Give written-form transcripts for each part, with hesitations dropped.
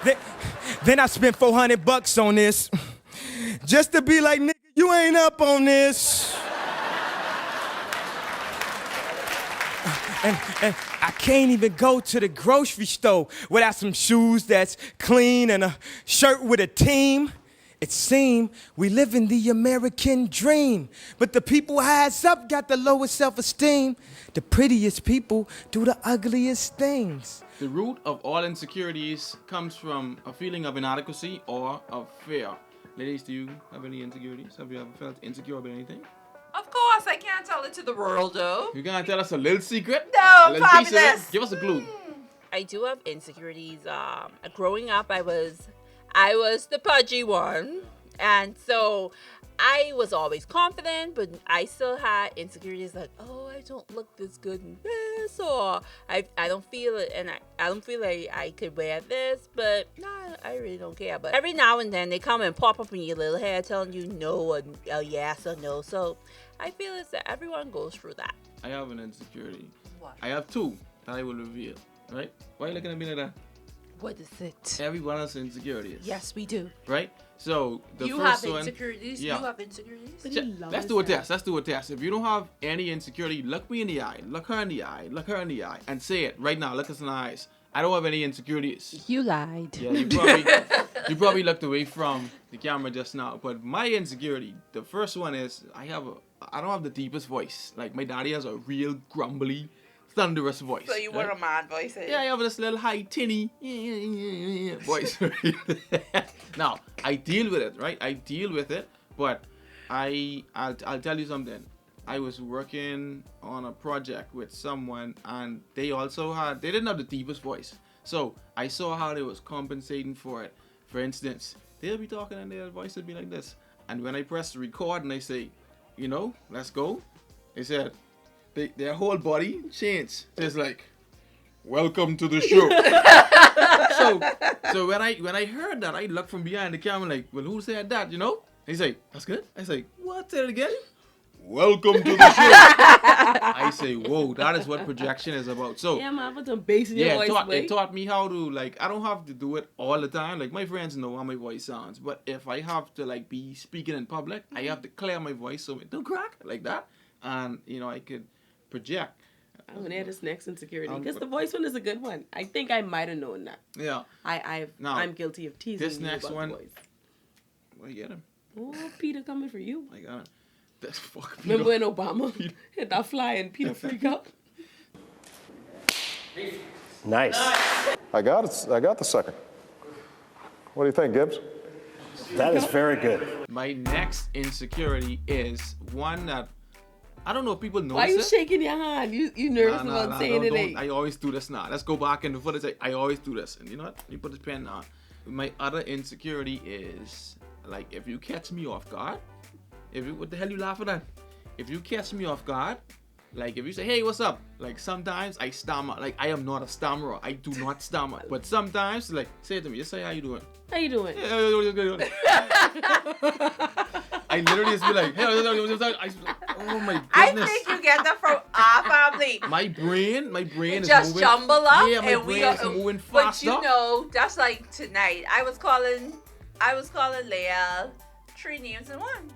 Then, then I spent $400 on this, just to be like, nigga, you ain't up on this. And I can't even go to the grocery store without some shoes that's clean and a shirt with a team. It seems we live in the American dream, but the who highs up got the lowest self-esteem. The prettiest people do the ugliest things. The root of all insecurities comes from a feeling of inadequacy or of fear. Ladies, do you have any insecurities? Have you ever felt insecure about anything? Of course, I can't tell it to the world, though. You gonna tell us a little secret? No, a little piece of it? fabulous. Give us a clue. I do have insecurities. Growing up, I was the pudgy one, and so I was always confident, but I still had insecurities like, oh, I don't look this good in this, or I don't feel it, and I don't feel like I could wear this, but nah, I really don't care. But every now and then they come and pop up in your little hair telling you no or yes or no. So I feel it's that everyone goes through that. I have an insecurity. What? I have two that I will reveal. Right? Why are you looking at me like that? What is it? Everyone has insecurities. Yes, we do. Right? So the You first have one. insecurities? Yeah. You have insecurities? Let's do a test. Let's do a test. If you don't have any insecurity, look me in the eye. Look her in the eye. Look her in the eye. And say it right now. Look us in the eyes. I don't have any insecurities. You lied. Yeah, you probably looked away from the camera just now. But my insecurity, the first one is I don't have the deepest voice. Like my daddy has a real grumbly, thunderous voice. So you want a man voice? Eh? Yeah, I have this little high tinny voice. Now I deal with it, right? I deal with it, but I'll tell you something. I was working on a project with someone, and they didn't have the deepest voice. So I saw how they was compensating for it. For instance, they'll be talking and their voice would be like this. And when I press record and I say, let's go, they said, their whole body changed. It's like, welcome to the show. so when I heard that, I looked from behind the camera like, well, who said that, He's like, that's good. I say, what? Say it again. Welcome to the show. I say, whoa, that is what projection is about. So yeah, man, put some bass in your voice. It taught me how to I don't have to do it all the time. Like my friends know how my voice sounds, but if I have to be speaking in public, I have to clear my voice so it don't crack like that, and I could project. I'm gonna add this next insecurity because the voice one is a good one. I think I might have known that. Yeah. I'm guilty of teasing this next you about one. the voice. Well, you get him. Oh, Peter coming for you. I got him. That's fuck Peter. Remember when Obama hit that fly and Peter freaked out? Nice. I got the second. What do you think, Gibbs? That is very good. My next insecurity is one that I don't know if people notice Why are you it. shaking your hand? You nervous about saying it? Don't. I always do this now. Let's go back in the footage. I always do this. And you know what? You put this pen down. My other insecurity is if you catch me off guard. What the hell you laughing at? If you catch me off guard, if you say, hey, what's up? Sometimes I stammer. I am not a stammerer. I do not stammer. But sometimes, say it to me. Just say, how you doing? How you doing? I literally just be like, hey, oh my goodness. I think you get that from our family. My brain It is just moving. jumble up, Yeah, my and brain is moving But faster. that's like tonight. I was calling Leal 3 names in one.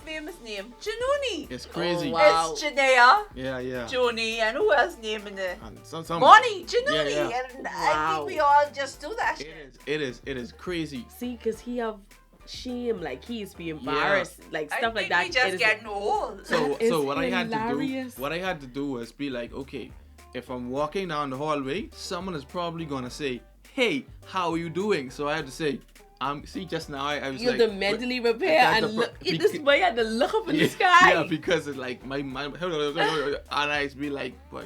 Famous name, Januni. It's crazy. Oh, wow. It's Janea, Yeah. Joni, and who else name in there? And some Bonnie, Januni. Yeah. And I think we all just do that shit. It is crazy. See, because he have shame, he used to be embarrassed, stuff like that. We just getting old. So what hilarious. I had to do was be like, okay, if I'm walking down the hallway, someone is probably gonna say, hey, how are you doing? So I had to say, see, just now I was you have to mentally prepare and look. This boy had to look up in the sky. Yeah, because it's my mind, and I be like, boy,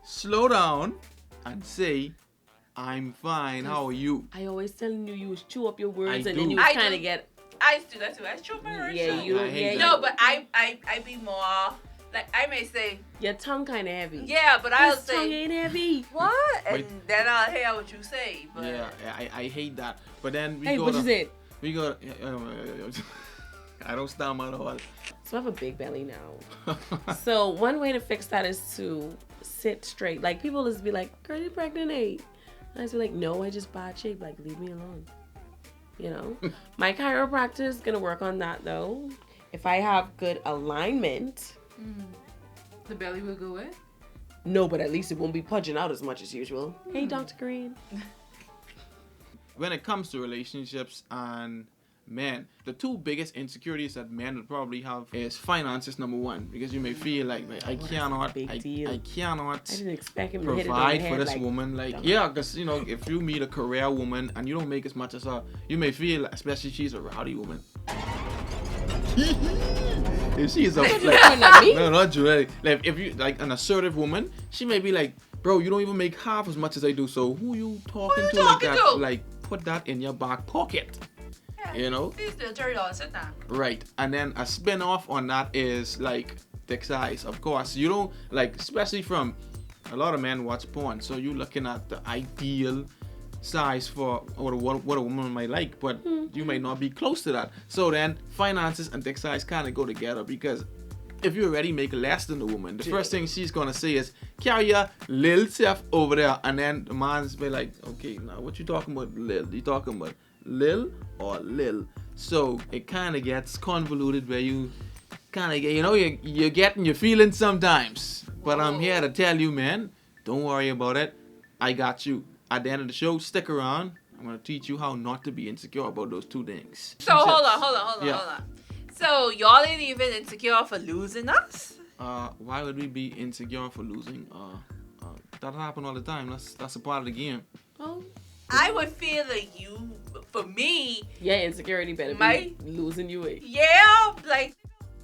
slow down and say, I'm fine. How are you? I always telling you was chew up your words and do. then you I kind do. of get. I used to do that too. I choke my words. Yeah, too. you. I hate Yeah, that. No, but I be more I may say, your tongue kind of heavy. yeah, but I'll His tongue say ain't heavy. what, and Wait. then I'll hear what you say. But Yeah, I hate that. But then we Hey, go what to, you said? we go. I don't stammer at all. So I have a big belly now. So one way to fix that is to sit straight. People just be like, girl, you pregnant, eh? I just be like, no, I just bad shape. Like, leave me alone. You know? My chiropractor is going to work on that, though. If I have good alignment. The belly will go in? No, but at least it won't be pudging out as much as usual. Hey, Dr. Green. When it comes to relationships and men, the two biggest insecurities that men would probably have is finances, number one, because you may feel like I cannot I cannot didn't expect him to hit it on provide the for head this like, woman. Like, dumb. yeah, because, you know, if you meet a career woman and you don't make as much as her, you may feel, especially she's a rowdy woman. If she's a no, not you. Like, if you like an assertive woman, she may be like, bro, you don't even make half as much as I do. So who you talking to like that? Like, put that in your back pocket. You know? Please do $30, sit down. Right. And then a spin off on that is like dick size. Of course, you don't like, especially from a lot of men watch porn, so you're looking at the ideal size for what a woman might like, but you might not be close to that. So then finances and dick size kind of go together, because if you already make less than the woman, the first thing she's gonna say is, carry your lil self over there, and then the man's be like, okay, now what you talking about, lil? You talking about lil or lil? So it kind of gets convoluted where you kind of get, you know, you're getting your feelings sometimes. But I'm here to tell you, man, don't worry about it. I got you. At the end of the show, stick around. I'm gonna teach you how not to be insecure about those two things. So hold on. So y'all ain't even insecure for losing us? Why would we be insecure for losing? That happen all the time. That's a part of the game. Oh. I would feel like you, for me, Yeah, insecurity better be losing you. yeah, like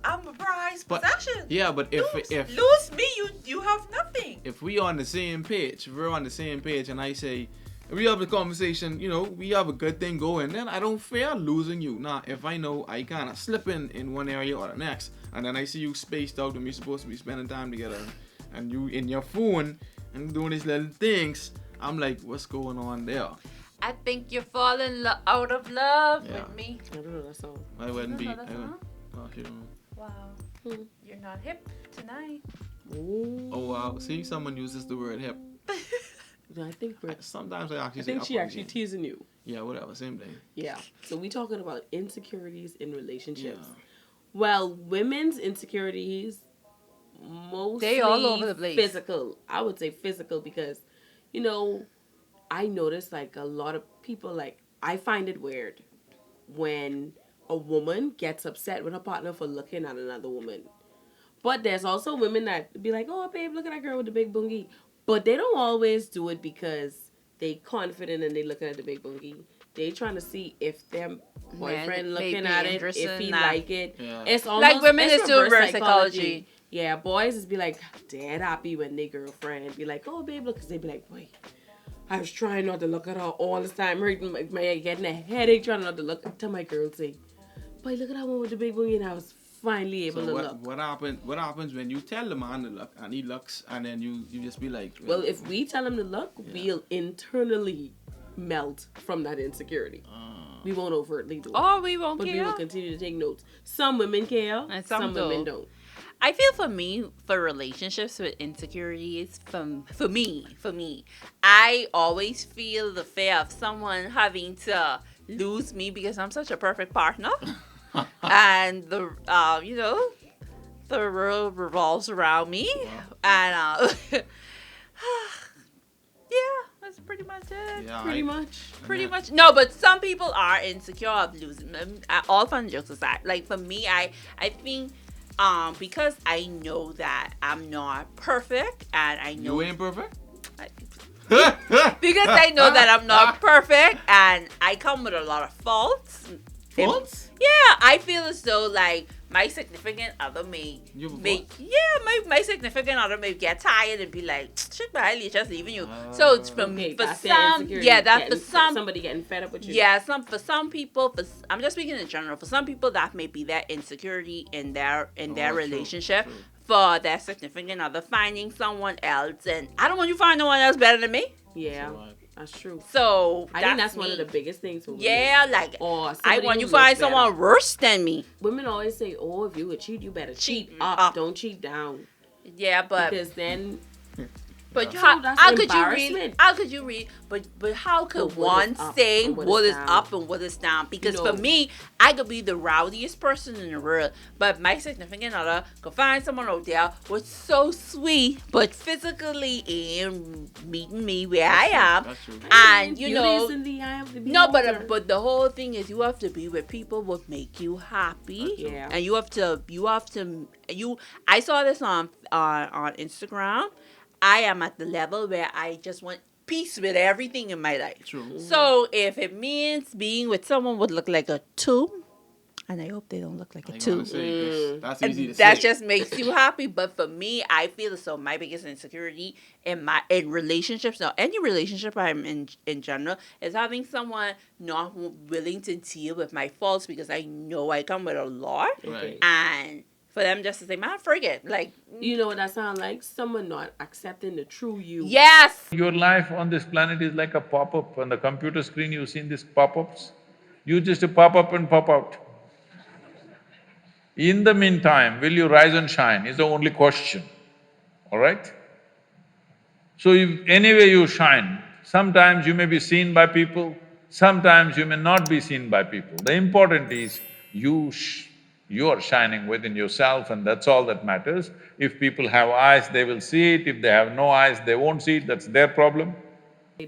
I'm a prized But possession. yeah, but if Lose me, you have nothing. if we on the same page, if we're on the same page, and I say, if we have a conversation, you know, we have a good thing going, then I don't fear losing you. Now, if I know I kind of slip in one area or the next, and then I see you spaced out and we're supposed to be spending time together, and you in your phone and doing these little things, I'm like, what's going on there? I think you're falling out of love Yeah. with me. I don't know that song. I wouldn't be. know that song? Oh, you don't know. Wow, you're not hip tonight. Ooh. Oh wow! See, someone uses the word hip. I think Sometimes I actually I think say she up actually again. teasing you. Yeah, whatever, same thing. Yeah. So we talking about insecurities in relationships. Yeah. Well, women's insecurities mostly They all over the place. physical. I would say physical because, you know, I notice like a lot of people, like, I find it weird when a woman gets upset with her partner for looking at another woman. But there's also women that be like, oh, babe, look at that girl with the big bungie. But they don't always do it because they confident and they looking at the big bungie. They trying to see if their boyfriend looking at it, if he like it. Yeah. It's almost Like women it's is doing reverse reverse psychology. Yeah, boys is be like dead happy when they girlfriend be like, oh, babe, look, because they be like, wait, I was trying not to look at her all the time, hurting my getting a headache, trying not to look. Until my girl say, boy, look at that one with the big boogie, and I was finally able to look. What happens when you tell the man to look and he looks and then you just be like, Well, if we tell him to look, we'll internally melt from that insecurity. We won't overtly do it. Oh, we won't But we care. will continue to take notes. Some women care, And some some women don't. don't. I feel for me, for relationships with insecurities, for me, I always feel the fear of someone having to lose me because I'm such a perfect partner, and the the world revolves around me, and yeah, that's pretty much it. yeah, Pretty much. Pretty much. No, but some people are insecure of losing them. All fun jokes aside, like for me, I think because I know that I'm not perfect, and I know You ain't perfect. because I know that I'm not perfect, and I come with a lot of faults. Faults? Yeah, I feel as though like my significant other may You have a make fault? my significant other may get tired and be like, shit, my Haley just leaving you. So it's for Okay, for that's their some, insecurity, yeah, that's for getting- some. somebody getting fed up with you. Yeah, for some people, I'm just speaking in general. For some people, that may be their insecurity in their true, relationship. true. For their significant other finding someone else, and I don't want you to find no one else better than me. Yeah, So, like, that's true. So I think that's me. one of the biggest things for women. Yeah, like Or I somebody want who you to find looks better. someone worse than me. Women always say, oh, if you would cheat, you better cheat Cheat up. up. Don't cheat down. Yeah, but Because then But So how, that's how could you read? embarrassment. How could you read? But how could But what one is up say and what what is is down? up and what is down? Because You for know. me, I could be the rowdiest person in the world, but my significant other could find someone out there who's so sweet, but physically ain't meeting me where I am. That's true. And you Beauty know, is in the eye of the no, beholder. but the whole thing is you have to be with people what make you happy. Yeah. And you have to I saw this on Instagram. I am at the level where I just want peace with everything in my life. True. So if it means being with someone would look like a 2, and I hope they don't look like a I 2. wanna say, that's easy to And that say. just makes you happy. But for me, I feel as though my biggest insecurity in relationships, or any relationship I'm in general, is having someone not willing to deal with my faults, because I know I come with a lot. Right. And for them just to say, man, forget. Like, You know what that sounds like? Someone not accepting the true you. yes. Your life on this planet is like a pop-up. On the computer screen, you've seen these pop-ups. You just pop up and pop out. In the meantime, will you rise and shine is the only question, all right? So if anyway you shine, sometimes you may be seen by people, sometimes you may not be seen by people. The important is you are shining within yourself, and that's all that matters. If people have eyes, they will see it. If they have no eyes, they won't see it. That's their problem.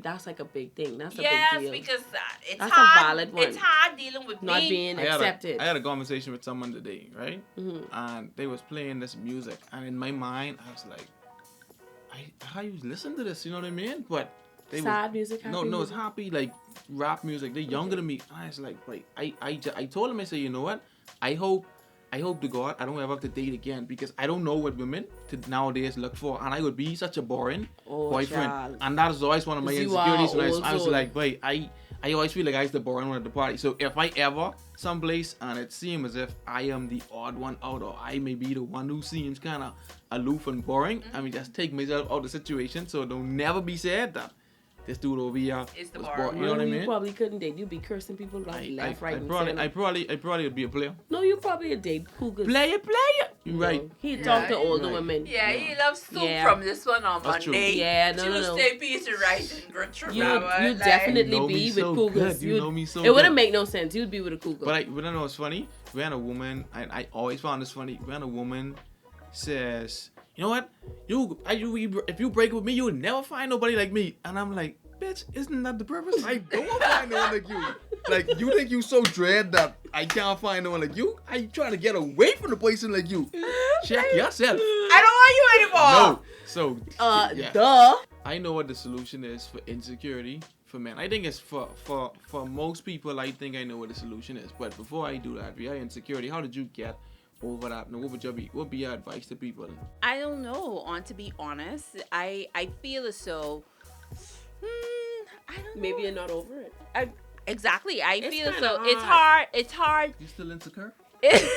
That's like a big thing. That's a Yes, big deal. because it's That's a hard. valid one. It's hard dealing with Not me. being accepted. I had a conversation with someone today, right? And they was playing this music, and in my mind, I was like, how you listen to this? You know what I mean? But they Sad music, No, happy no, it's music? happy like rap music. They're younger than me. And I was like, wait, I told him, I said, you know what? I hope to God I don't ever have to date again, because I don't know what women to nowadays look for, and I would be such a boring boyfriend. child. And that was always one of my You are insecurities. When old I was soul. like, wait, I always feel like I was the boring one at the party. So if I ever someplace and it seems as if I am the odd one out, or I may be the one who seems kind of aloof and boring, I mean, just take myself out of the situation, so don't never be said that this dude over here Is the was boring boring. You know what I You mean? probably couldn't date. You'd be cursing people like left, right, and center. I probably would be a player. No, you probably a date cougars. Player. You right. He talk to older Right. women. Yeah, he loves soup Yeah. from this one on That's true. Monday. Yeah, no. Tuesday, piece of rice and grits You hour, you'd like- definitely You know be me with so cougars. good. You know me so It wouldn't good. make no sense. You'd be with a cougar. But I know it's funny. When a woman, I always found this funny. When a woman says, you know what, if you break up with me, you would never find nobody like me. And I'm like, bitch, isn't that the purpose? I don't want to find no one like you. Like, you think you so dread that I can't find no one like you? I trying to get away from the person like you. Check yourself. I don't want you anymore. No. So, yeah. duh. I know what the solution is for insecurity for men. I think it's for most people. I think I know what the solution is. But before I do that, via insecurity, how did you get over that? And what be your advice to people? I don't know. To be honest, I feel as though. I don't know. Maybe you're not over it. Exactly. I It's feel as kinda though it's hard. hard. It's hard. You still insecure? I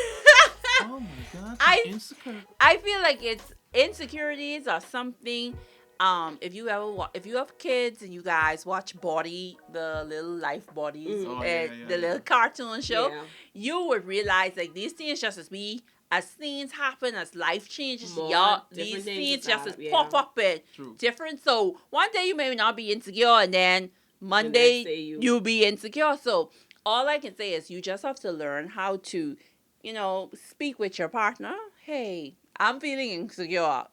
Oh my God, she's insecure. feel like it's insecurities or something. If you have kids and you guys watch Body, the little life bodies, Oh, the little cartoon show, Yeah. you would realize like these things just as things happen, as life changes, More y'all, different these things things just just add up, yeah. pop up and True. different. So one day you may not be insecure, and then Monday day you- you'll be insecure. So all I can say is you just have to learn how to, speak with your partner. Hey, I'm feeling insecure.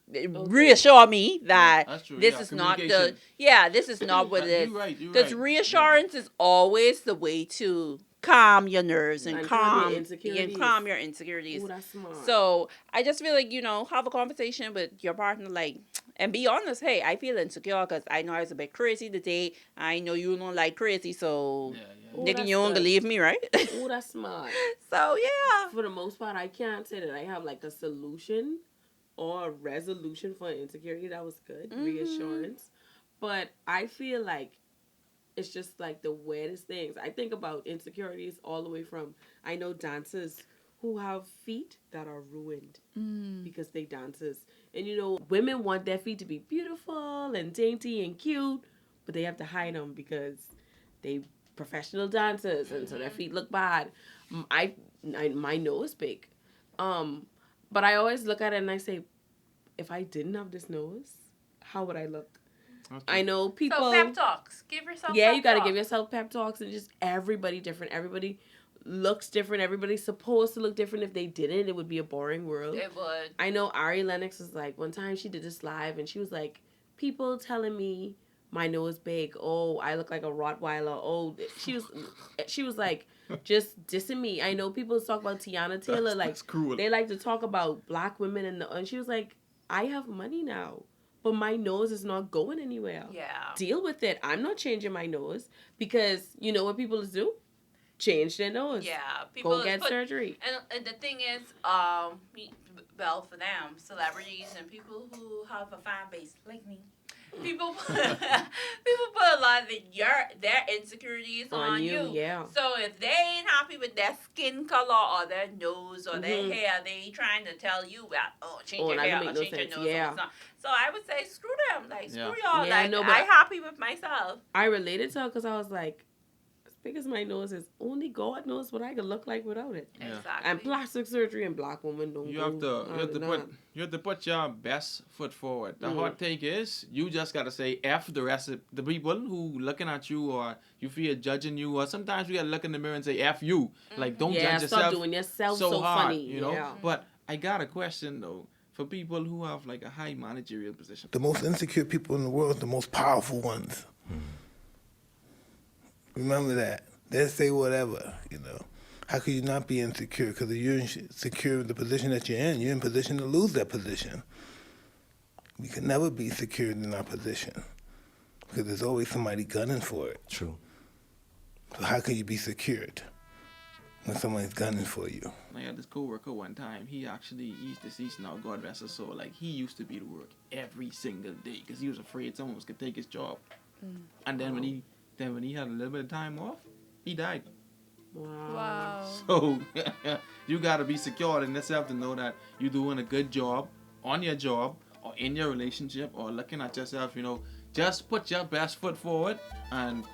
Reassure me that that's true. this Yeah, is not communication. this is not what it is. You're right. Because reassurance is always the way to calm your nerves and And calm your insecurities. your insecurities. Ooh, that's smart. So I just feel like, have a conversation with your partner, like, and be honest. Hey, I feel insecure because I know I was a bit crazy today. I know you don't like crazy, so Ooh, nigga, that's you don't good. believe me, right? Oh, that's smart. So yeah. For the most part, I can't say that I have like a solution or a resolution for insecurity. That was good. Reassurance. But I feel like it's just like the weirdest things. I think about insecurities all the way from, I know dancers who have feet that are ruined because they dancers. And women want their feet to be beautiful and dainty and cute, but they have to hide them because they professional dancers, and so their feet look bad. My nose big, but I always look at it and I say, if I didn't have this nose, how would I look? Okay. I know people. So pep talks. Give yourself. Yeah, pep you gotta talks. give yourself pep talks, and just everybody different. Everybody looks different. Everybody's supposed to look different. If they didn't, it would be a boring world. It would. I know Ari Lennox was like, one time she did this live, and she was like, people telling me my nose big. Oh, I look like a Rottweiler. Oh, she was like, just dissing me. I know people talk about Tiana Taylor, That's cruel. they like to talk about black women, and she was like, I have money now, but my nose is not going anywhere. Yeah. Deal with it. I'm not changing my nose, because you know what people do? Change their nose. Yeah. People Go get surgery. And the thing is, well, for them, celebrities and people who have a fan base like me, people put a lot of their insecurities on you. Yeah. So if they ain't happy with their skin color or their nose or their hair, they trying to tell you that, change your hair or change your nose. Yeah. Or something. So I would say screw them, like screw y'all. Yeah, like no, but I happy with myself. I related to her because I was like, as big as my nose is, only God knows what I could look like without it. Yeah. Exactly. And plastic surgery and black women don't. You have to put your best foot forward. The hot take is you just gotta say F the rest of the people who looking at you or you feel judging you, or sometimes we gotta look in the mirror and say F you. Like don't judge yourself. Stop doing yourself so hard, funny. you know. Yeah. But I got a question though for people who have like a high managerial position. The most insecure people in the world are the most powerful ones. Remember that. They'll say whatever, you know. How could you not be insecure? Because if you're insecure in the position that you're in position to lose that position. We can never be secure in our position because there's always somebody gunning for it. True. So how can you be secured when somebody's gunning for you? I had this coworker one time. He's deceased now, God rest his soul. Like he used to be to work every single day because he was afraid someone was gonna take his job. And then when he had a little bit of time off, he died. Wow. So you gotta be secure in yourself to know that you're doing a good job on your job or in your relationship or looking at yourself. You know, just put your best foot forward and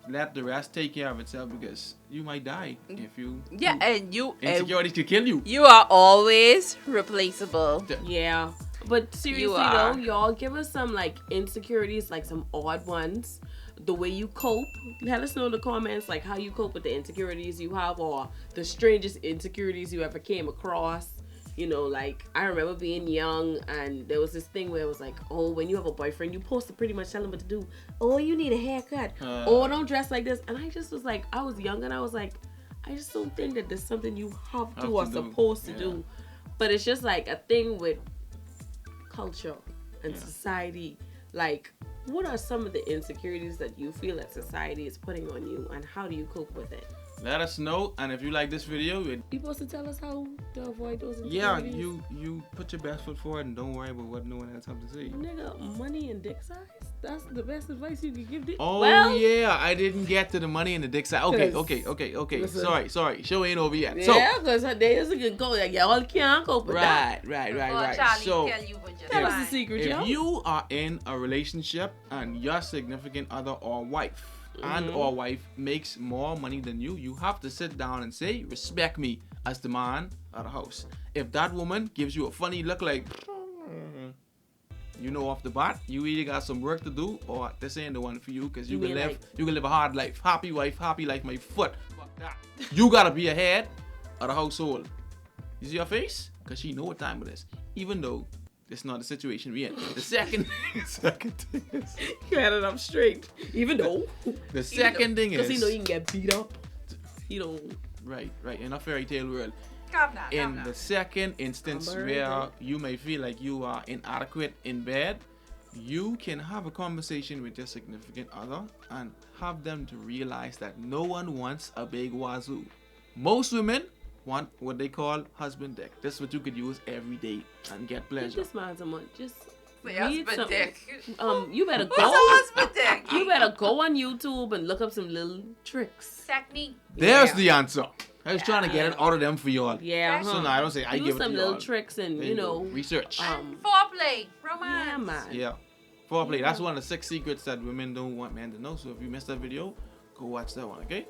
let the rest take care of itself because you might die if you. Yeah, and you insecurities could kill you. You are always replaceable. Yeah. But seriously though, y'all give us some like insecurities, like some odd ones. The way you cope. Let us know in the comments like how you cope with the insecurities you have or the strangest insecurities you ever came across. You know, like I remember being young and there was this thing where it was like, oh, when you have a boyfriend, you're supposed to pretty much tell him what to do. Oh, you need a haircut. Oh, don't dress like this. And I just was like, I was young and I was like, I just don't think that there's something you have to or supposed to do. But it's just like a thing with culture and society. Like, what are some of the insecurities that you feel that society is putting on you and how do you cope with it? Let us know, and if you like this video, You supposed to tell us how to avoid those yeah, insecurities? you put your best foot forward and don't worry about what no one else has to say. Nigga, money and dick size? That's the best advice you can give. Oh yeah, I didn't get to the money and the dick side. Okay. Listen. Sorry. Show ain't over yet. Yeah, because there's a good go. Like, y'all can't cope with that. Right. Charlie, So Tell us the secret, if yo. you are in a relationship and your significant other or wife or wife makes more money than you have to sit down and say, respect me as the man of the house. If that woman gives you a funny look like, you know off the bat, you either got some work to do or this ain't the one for you because you can live a hard life. Happy wife, happy life, my foot. Fuck that. You gotta be ahead of the household. You see her face? Because she know what time it is. Even though it's not the situation we in. The second thing is... You had it up straight. Even though. The second thing is... Because he know you can get beat up. He don't... Right. In a fairy tale world. Calm down. In the second instance where you may feel like you are inadequate in bed, you can have a conversation with your significant other and have them to realize that no one wants a big wazoo. Most women want what they call husband dick. This is what you could use every day and get pleasure. This man, someone just read husband something. dick. You better What's go. a husband dick? You better go on YouTube and look up some little tricks. Technique. There's the answer. I was trying to get it out of them for y'all. Yeah. So now I don't say I do give it to some y'all. little tricks and There you go. know research. Foreplay. Romance. Yeah, man. Yeah. Foreplay. That's one of the 6 secrets that women don't want men to know. So if you missed that video, go watch that one, okay?